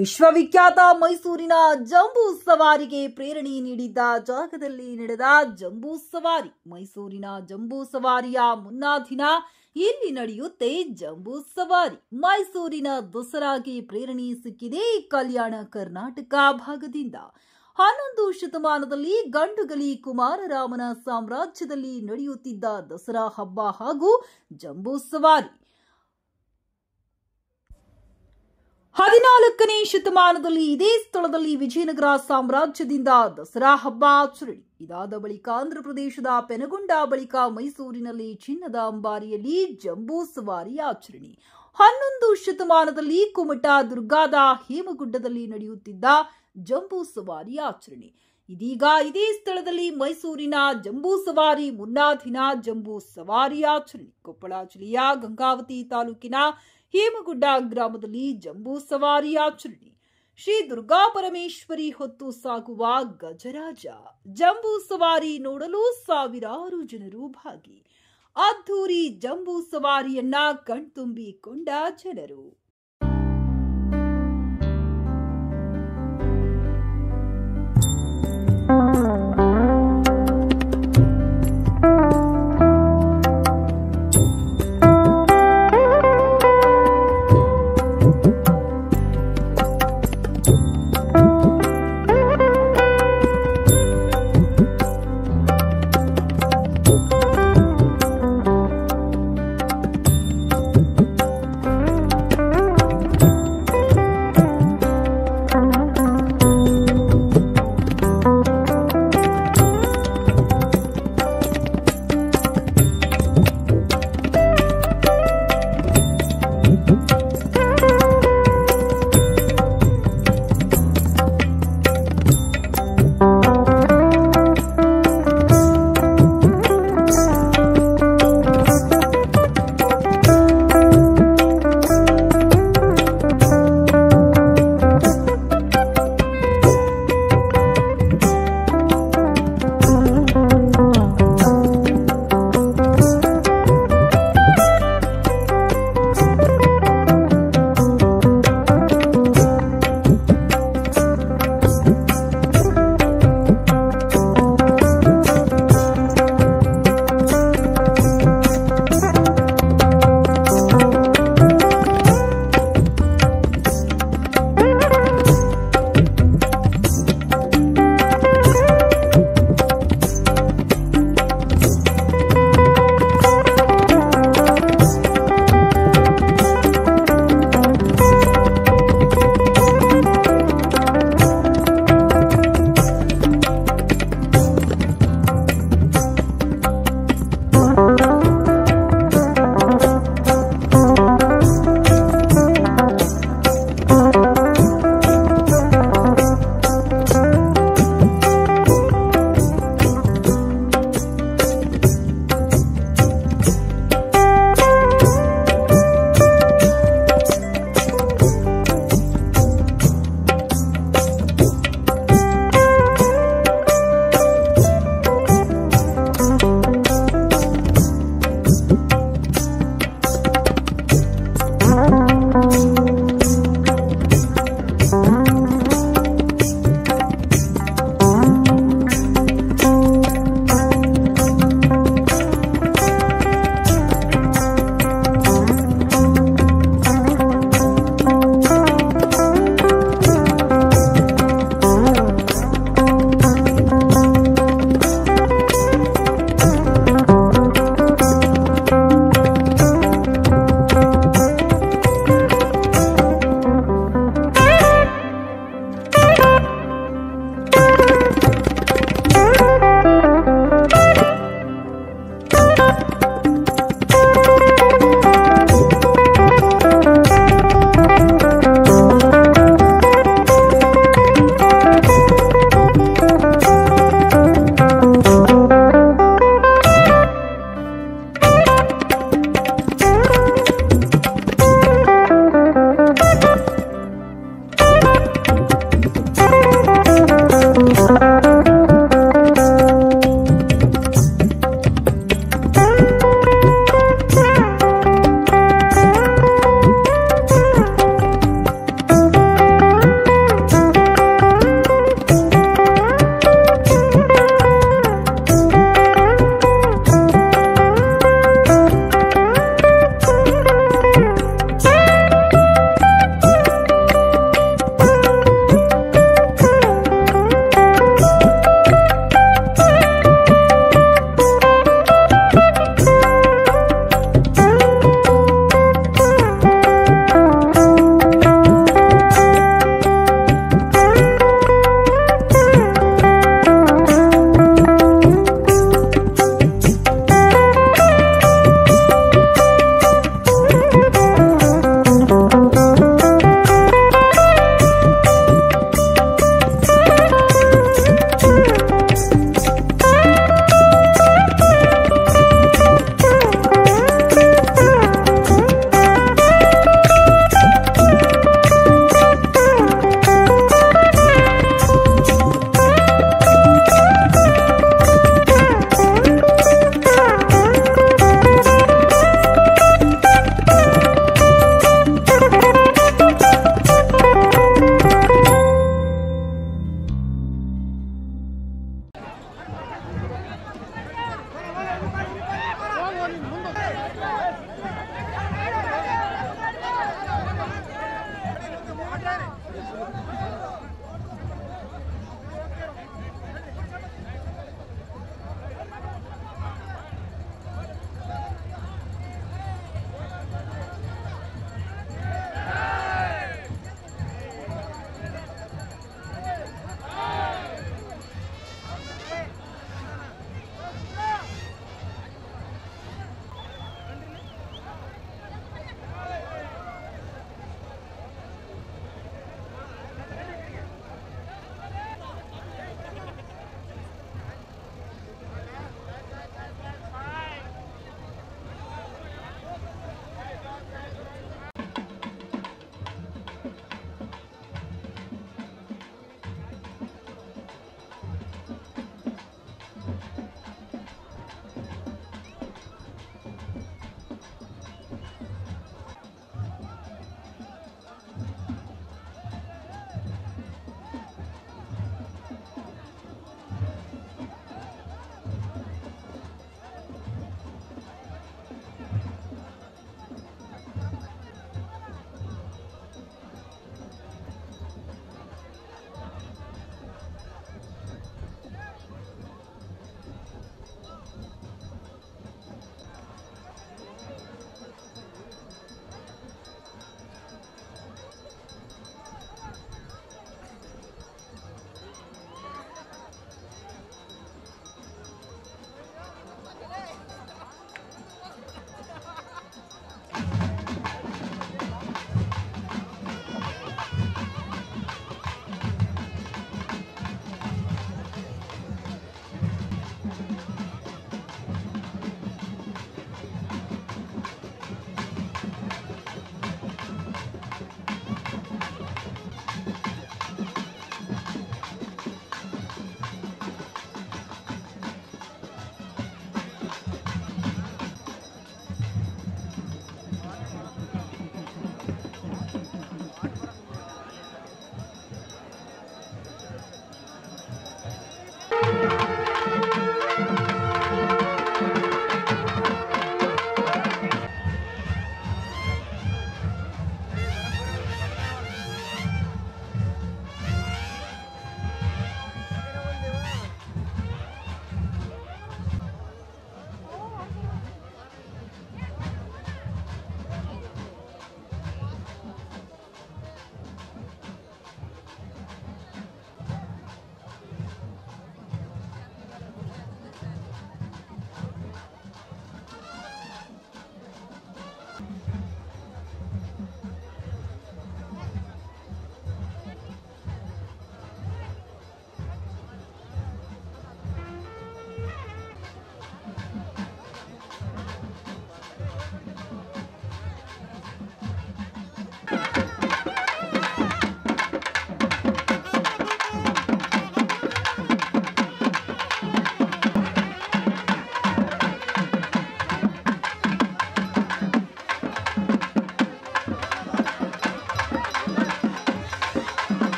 ವಿಶ್ವವಿಖ್ಯಾತ ಮೈಸೂರಿನ ಜಂಬೂ ಸವಾರಿಗೆ ಪ್ರೇರಣೆ ನೀಡಿದ್ದ ಜಾಗದಲ್ಲಿ ನಡೆದ ಜಂಬೂ ಸವಾರಿ. ಮೈಸೂರಿನ ಜಂಬೂ ಸವಾರಿಯ ಮುನ್ನಾ ದಿನ ಇಲ್ಲಿ ನಡೆಯುತ್ತೆ ಜಂಬೂ ಸವಾರಿ. ಮೈಸೂರಿನ ದಸರಾಗೆ ಪ್ರೇರಣೆ ಸಿಕ್ಕಿದೆ ಕಲ್ಯಾಣ ಕರ್ನಾಟಕ ಭಾಗದಿಂದ. 11 ಶತಮಾನದಲ್ಲಿ ಗಂಡುಗಲಿ ಕುಮಾರರಾಮನ ಸಾಮ್ರಾಜ್ಯದಲ್ಲಿ ನಡೆಯುತ್ತಿದ್ದ ದಸರಾ ಹಬ್ಬ ಹಾಗೂ ಜಂಬೂ ಸವಾರಿ 14ನೇ ಶತಮಾನದಲ್ಲಿ ಇದೇ ಸ್ಥಳದಲ್ಲಿ ವಿಜಯನಗರ ಸಾಮ್ರಾಜ್ಯದಿಂದ ದಸರಾ ಹಬ್ಬ ಆಚರಣೆ. ಇದಾದ ಬಳಿಕ ಆಂಧ್ರಪ್ರದೇಶದ ಪೆನಗೊಂಡ ಬಳಿಕ ಮೈಸೂರಿನಲ್ಲಿ ಚಿನ್ನದ ಅಂಬಾರಿಯಲ್ಲಿ ಜಂಬೂ ಸವಾರಿ ಆಚರಣೆ. 11 ಶತಮಾನದಲ್ಲಿ ಕುಮಟ ದುರ್ಗಾದ ಹೇಮಗುಡ್ಡದಲ್ಲಿ ನಡೆಯುತ್ತಿದ್ದ ಜಂಬೂ ಸವಾರಿ ಆಚರಣೆ. ಇದೀಗ ಇದೇ ಸ್ಥಳದಲ್ಲಿ ಮೈಸೂರಿನ ಜಂಬೂ ಸವಾರಿ ಮುನ್ನಾ ದಿನ ಜಂಬೂ ಸವಾರಿ ಆಚರಣೆ. ಕೊಪ್ಪಳ ಜಿಲ್ಲೆಯ ಗಂಗಾವತಿ ತಾಲೂಕಿನ ಹೇಮಗುಡ್ಡ ಗ್ರಾಮದಲ್ಲಿ ಜಂಬೂ ಸವಾರಿ ಆಚರಣೆ. ಶ್ರೀ ದುರ್ಗಾ ಪರಮೇಶ್ವರಿ ಹೊತ್ತು ಸಾಗುವ ಗಜರಾಜ ಜಂಬೂ ಸವಾರಿ ನೋಡಲು ಸಾವಿರಾರು ಜನರು ಭಾಗಿ. ಅದ್ಧೂರಿ ಜಂಬೂ ಸವಾರಿಯನ್ನ ಕಣ್ತುಂಬಿಕೊಂಡ ಜನರು.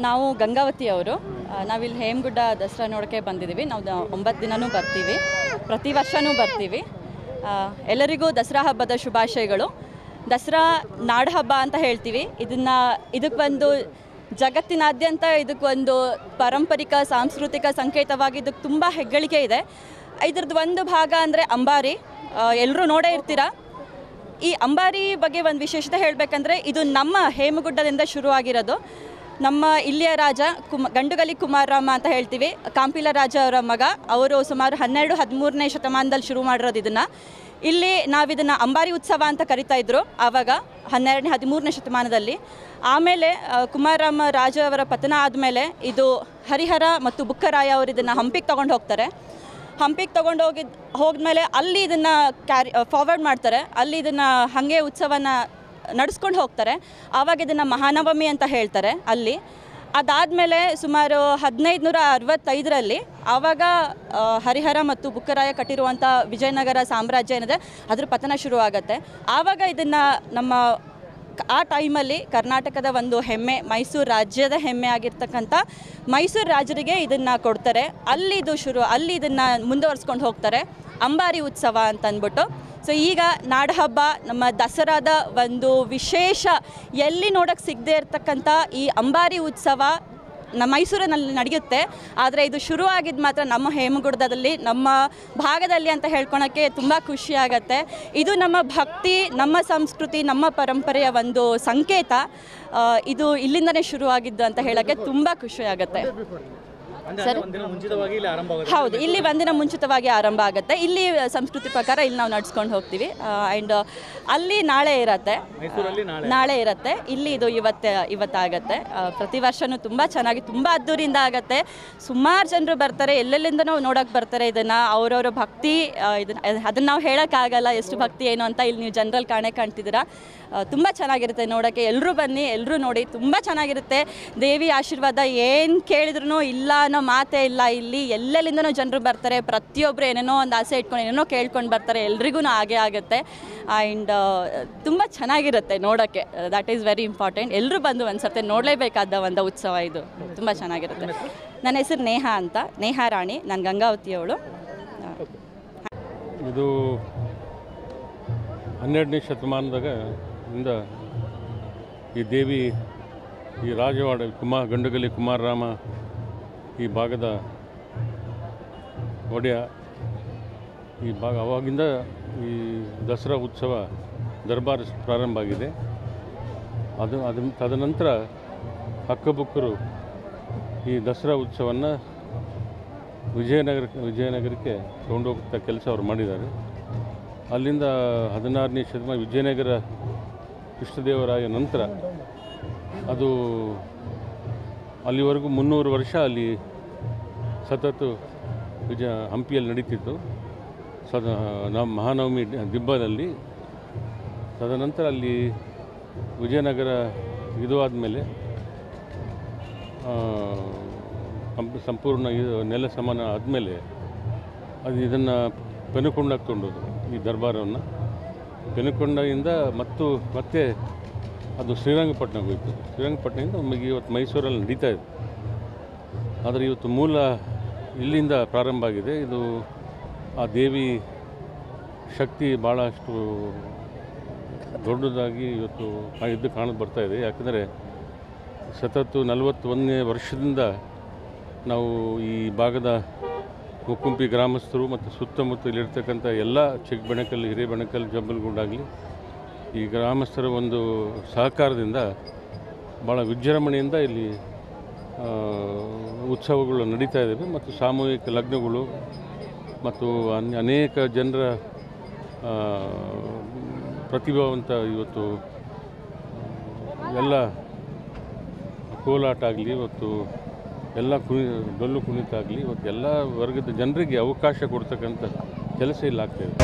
ನಾವು ಗಂಗಾವತಿಯವರು. ನಾವಿಲ್ಲಿ ಹೇಮಗುಡ್ಡ ದಸರಾ ನೋಡೋಕ್ಕೆ ಬಂದಿದ್ದೀವಿ. ನಾವು 9 ದಿನವೂ ಬರ್ತೀವಿ, ಪ್ರತಿ ವರ್ಷವೂ ಬರ್ತೀವಿ. ಎಲ್ಲರಿಗೂ ದಸರಾ ಹಬ್ಬದ ಶುಭಾಶಯಗಳು. ದಸರಾ ನಾಡಹಬ್ಬ ಅಂತ ಹೇಳ್ತೀವಿ. ಇದಕ್ಕೊಂದು ಜಗತ್ತಿನಾದ್ಯಂತ ಇದಕ್ಕೊಂದು ಪಾರಂಪರಿಕ ಸಾಂಸ್ಕೃತಿಕ ಸಂಕೇತವಾಗಿ ಇದಕ್ಕೆ ತುಂಬ ಹೆಗ್ಗಳಿಕೆ ಇದೆ. ಇದ್ರದ್ದು ಒಂದು ಭಾಗ ಅಂದರೆ ಅಂಬಾರಿ. ಎಲ್ಲರೂ ನೋಡೇ ಇರ್ತೀರ. ಈ ಅಂಬಾರಿ ಬಗ್ಗೆ ಒಂದು ವಿಶೇಷತೆ ಹೇಳಬೇಕಂದ್ರೆ, ಇದು ನಮ್ಮ ಹೇಮಗುಡ್ಡದಿಂದ ಶುರುವಾಗಿರೋದು. ನಮ್ಮ ಇಲ್ಲಿಯ ರಾಜ ಗಂಡುಗಲಿ ಕುಮಾರರಾಮ ಅಂತ ಹೇಳ್ತೀವಿ, ಕಾಂಪಿಲ ರಾಜ ಅವರ ಮಗ. ಅವರು ಸುಮಾರು 12-13ನೇ ಶತಮಾನದಲ್ಲಿ ಶುರು ಮಾಡಿರೋದು ಇದನ್ನು. ಇಲ್ಲಿ ನಾವಿದನ್ನು ಅಂಬಾರಿ ಉತ್ಸವ ಅಂತ ಕರಿತಾ ಇದ್ರು ಆವಾಗ 12ನೇ-13ನೇ ಶತಮಾನದಲ್ಲಿ. ಆಮೇಲೆ ಕುಮಾರರಾಮ ರಾಜ ಅವರ ಪತನ ಆದಮೇಲೆ ಇದು ಹರಿಹರ ಮತ್ತು ಬುಕ್ಕರಾಯ ಅವರು ಇದನ್ನು ಹಂಪಿಗೆ ತೊಗೊಂಡು ಹೋಗ್ತಾರೆ. ಹಂಪಿಗೆ ತೊಗೊಂಡು ಹೋದ್ಮೇಲೆ ಅಲ್ಲಿ ಇದನ್ನು ಫಾರ್ವರ್ಡ್ ಮಾಡ್ತಾರೆ. ಅಲ್ಲಿ ಇದನ್ನು ಹಾಗೆ ಉತ್ಸವನ ನಡೆಸ್ಕೊಂಡು ಹೋಗ್ತಾರೆ. ಆವಾಗ ಇದನ್ನು ಮಹಾನವಮಿ ಅಂತ ಹೇಳ್ತಾರೆ ಅಲ್ಲಿ. ಅದಾದಮೇಲೆ ಸುಮಾರು 1565ರಲ್ಲಿ ಆವಾಗ ಹರಿಹರ ಮತ್ತು ಬುಕ್ಕರಾಯ ಕಟ್ಟಿರುವಂಥ ವಿಜಯನಗರ ಸಾಮ್ರಾಜ್ಯ ಏನಿದೆ ಅದ್ರ ಪತನ ಶುರುವಾಗತ್ತೆ. ಆವಾಗ ಇದನ್ನು ನಮ್ಮ ಆ ಟೈಮಲ್ಲಿ ಕರ್ನಾಟಕದ ಒಂದು ಹೆಮ್ಮೆ, ಮೈಸೂರು ರಾಜ್ಯದ ಹೆಮ್ಮೆ ಆಗಿರ್ತಕ್ಕಂಥ ಮೈಸೂರು ರಾಜರಿಗೆ ಇದನ್ನು ಕೊಡ್ತಾರೆ. ಅಲ್ಲಿ ಇದನ್ನು ಮುಂದುವರಿಸ್ಕೊಂಡು ಹೋಗ್ತಾರೆ, ಅಂಬಾರಿ ಉತ್ಸವ ಅಂತ ಅಂದ್ಬಿಟ್ಟು. ಸೊ ಈಗ ನಾಡಹಬ್ಬ ನಮ್ಮ ದಸರಾದ ಒಂದು ವಿಶೇಷ, ಎಲ್ಲಿ ನೋಡೋಕ್ಕೆ ಸಿಗದೆ ಇರ್ತಕ್ಕಂಥ ಈ ಅಂಬಾರಿ ಉತ್ಸವ ನಮ್ಮ ಮೈಸೂರಿನಲ್ಲಿ ನಡೆಯುತ್ತೆ. ಆದರೆ ಇದು ಶುರುವಾಗಿದ್ದು ಮಾತ್ರ ನಮ್ಮ ಹೇಮಗುಡ್ಡದಲ್ಲಿ, ನಮ್ಮ ಭಾಗದಲ್ಲಿ ಅಂತ ಹೇಳ್ಕೊಳಕ್ಕೆ ತುಂಬ ಖುಷಿಯಾಗತ್ತೆ. ಇದು ನಮ್ಮ ಭಕ್ತಿ, ನಮ್ಮ ಸಂಸ್ಕೃತಿ, ನಮ್ಮ ಪರಂಪರೆಯ ಒಂದು ಸಂಕೇತ. ಇದು ಇಲ್ಲಿಂದನೇ ಶುರುವಾಗಿದ್ದು ಅಂತ ಹೇಳೋಕ್ಕೆ ತುಂಬ ಖುಷಿಯಾಗತ್ತೆ. ಹೌದು, ಇಲ್ಲಿ ಒಂದಿನ ಮುಂಚಿತವಾಗಿ ಆರಂಭ ಆಗುತ್ತೆ. ಇಲ್ಲಿ ಸಂಸ್ಕೃತಿ ಪ್ರಕಾರ ಇಲ್ಲಿ ನಾವು ನಡ್ಸ್ಕೊಂಡು ಹೋಗ್ತೀವಿ. ಆ್ಯಂಡ್ ಅಲ್ಲಿ ನಾಳೆ ಇರುತ್ತೆ, ಇಲ್ಲಿ ಇದು ಇವತ್ತಾಗತ್ತೆ. ಪ್ರತಿ ವರ್ಷವೂ ತುಂಬ ಚೆನ್ನಾಗಿ, ತುಂಬ ಅದ್ದೂರಿಯಿಂದ ಆಗುತ್ತೆ. ಸುಮಾರು ಜನರು ಬರ್ತಾರೆ, ಎಲ್ಲೆಲ್ಲಿಂದನೂ ನೋಡೋಕೆ ಬರ್ತಾರೆ ಇದನ್ನು. ಅವರವರ ಭಕ್ತಿ ಅದನ್ನು ನಾವು ಹೇಳೋಕ್ಕಾಗಲ್ಲ ಎಷ್ಟು ಭಕ್ತಿ ಏನು ಅಂತ. ಇಲ್ಲಿ ನೀವು ಜನರಲ್ಲಿ ಕಾಣ್ತಿದ್ದೀರಾ. ತುಂಬ ಚೆನ್ನಾಗಿರುತ್ತೆ ನೋಡೋಕ್ಕೆ. ಎಲ್ಲರೂ ಬನ್ನಿ, ಎಲ್ಲರೂ ನೋಡಿ, ತುಂಬ ಚೆನ್ನಾಗಿರುತ್ತೆ. ದೇವಿ ಆಶೀರ್ವಾದ ಏನು ಕೇಳಿದ್ರೂ ಇಲ್ಲ ಅನ್ನೋ ಮಾತೇ ಇಲ್ಲ. ಇಲ್ಲಿ ಎಲ್ಲೆಲ್ಲಿಂದನೂ ಜನರು ಬರ್ತಾರೆ. ಪ್ರತಿಯೊಬ್ಬರು ಏನೇನೋ ಒಂದು ಆಸೆ ಇಟ್ಕೊಂಡು ಏನೇನೋ ಕೇಳ್ಕೊಂಡು ಬರ್ತಾರೆ. ಎಲ್ರಿಗೂ ಹಾಗೆ ಆಗುತ್ತೆ. ಆ್ಯಂಡ್ ತುಂಬ ಚೆನ್ನಾಗಿರುತ್ತೆ ನೋಡೋಕ್ಕೆ. That is very important. ಎಲ್ಲರೂ ಬಂದು ಒಂದು ಸರ್ತಿ ನೋಡಲೇಬೇಕಾದ ಒಂದು ಉತ್ಸವ ಇದು. ತುಂಬ ಚೆನ್ನಾಗಿರುತ್ತೆ. ನನ್ನ ಹೆಸರು ನೇಹಾ ಅಂತ, ನೇಹಾ ರಾಣಿ. ನಾನು ಗಂಗಾವತಿಯವಳು. ಇದು 12ನೇ ಶತಮಾನದಾಗ ಈ ದೇವಿ, ಈ ರಾಜವಾಡ ಗಂಡುಗಲಿ ಕುಮಾರರಾಮ ಈ ಭಾಗದ ಒಡೆಯ. ಈ ಭಾಗ ಅವಾಗಿಂದ ಈ ದಸರಾ ಉತ್ಸವ ದರ್ಬಾರ್ ಪ್ರಾರಂಭ ಆಗಿದೆ. ತದನಂತರ ಹಕ್ಕಬುಕ್ಕರು ಈ ದಸರಾ ಉತ್ಸವವನ್ನು ವಿಜಯನಗರಕ್ಕೆ ತಗೊಂಡೋಗ್ತಾ ಕೆಲಸ ಅವರು ಮಾಡಿದ್ದಾರೆ. ಅಲ್ಲಿಂದ 16ನೇ ಶತಮಾನ ವಿಜಯನಗರ ಕೃಷ್ಣದೇವರಾಯ ನಂತರ ಅದು ಅಲ್ಲಿವರೆಗೂ 300 ವರ್ಷ ಅಲ್ಲಿ ಸತತ ಹಂಪಿಯಲ್ಲಿ ನಡೀತಿತ್ತು. ಮಹಾನವಮಿ ದಿಬ್ಬದಲ್ಲಿ. ತದನಂತರ ಅಲ್ಲಿ ವಿಜಯನಗರ ಇದು ಆದಮೇಲೆ ಸಂಪೂರ್ಣ ನೆಲ ಸಮಾನ ಆದಮೇಲೆ ಇದನ್ನು ಪೆನುಕೊಂಡಕ್ಕೆ ಕೊಂಡೋದು ಈ ದರ್ಬಾರವನ್ನು. ಪೆನುಕೊಂಡದಿಂದ ಮತ್ತೆ ಅದು ಶ್ರೀರಂಗಪಟ್ಟಣಕ್ಕೆ ಹೋಯಿತು. ಶ್ರೀರಂಗಪಟ್ಟಣದಿಂದ ಒಮ್ಮೆಗೆ ಇವತ್ತು ಮೈಸೂರಲ್ಲಿ ನಡೀತಾ ಇದೆ. ಆದರೆ ಇವತ್ತು ಮೂಲ ಇಲ್ಲಿಂದ ಪ್ರಾರಂಭ ಆಗಿದೆ. ಇದು ಆ ದೇವಿ ಶಕ್ತಿ ಭಾಳಷ್ಟು ದೊಡ್ಡದಾಗಿ ಇವತ್ತು ಎದ್ದು ಕಾಣಲು ಬರ್ತಾ ಇದೆ. ಯಾಕಂದರೆ ಸತತ 41ನೇ ವರ್ಷದಿಂದ ನಾವು ಈ ಭಾಗದ ಮುಕ್ಕುಂಪಿ ಗ್ರಾಮಸ್ಥರು ಮತ್ತು ಸುತ್ತಮುತ್ತಲಿರ್ತಕ್ಕಂಥ ಎಲ್ಲ ಚಿಕ್ಕಬೆಣಕಲ್, ಹಿರೇಬೆಣಕಲ್, ಜಂಬಲ್ಗೂಡಾಗಲಿ ಈ ಗ್ರಾಮಸ್ಥರ ಒಂದು ಸಹಕಾರದಿಂದ ಭಾಳ ವಿಜೃಂಭಣೆಯಿಂದ ಇಲ್ಲಿ ಉತ್ಸವಗಳು ನಡೀತಾ ಇದ್ದಾವೆ. ಮತ್ತು ಸಾಮೂಹಿಕ ಲಗ್ನಗಳು ಮತ್ತು ಅನೇಕ ಜನರ ಪ್ರತಿಭಾವಂತ ಇವತ್ತು ಎಲ್ಲ ಕೋಲಾಟ ಆಗಲಿ, ಇವತ್ತು ಎಲ್ಲ ಡೊಳ್ಳು ಕುಣಿತ ಆಗಲಿ, ಇವತ್ತು ಎಲ್ಲ ವರ್ಗದ ಜನರಿಗೆ ಅವಕಾಶ ಕೊಡ್ತಕ್ಕಂಥ ಕೆಲಸ ಇಲ್ಲಿ ಆಗ್ತಾಯಿದೆ.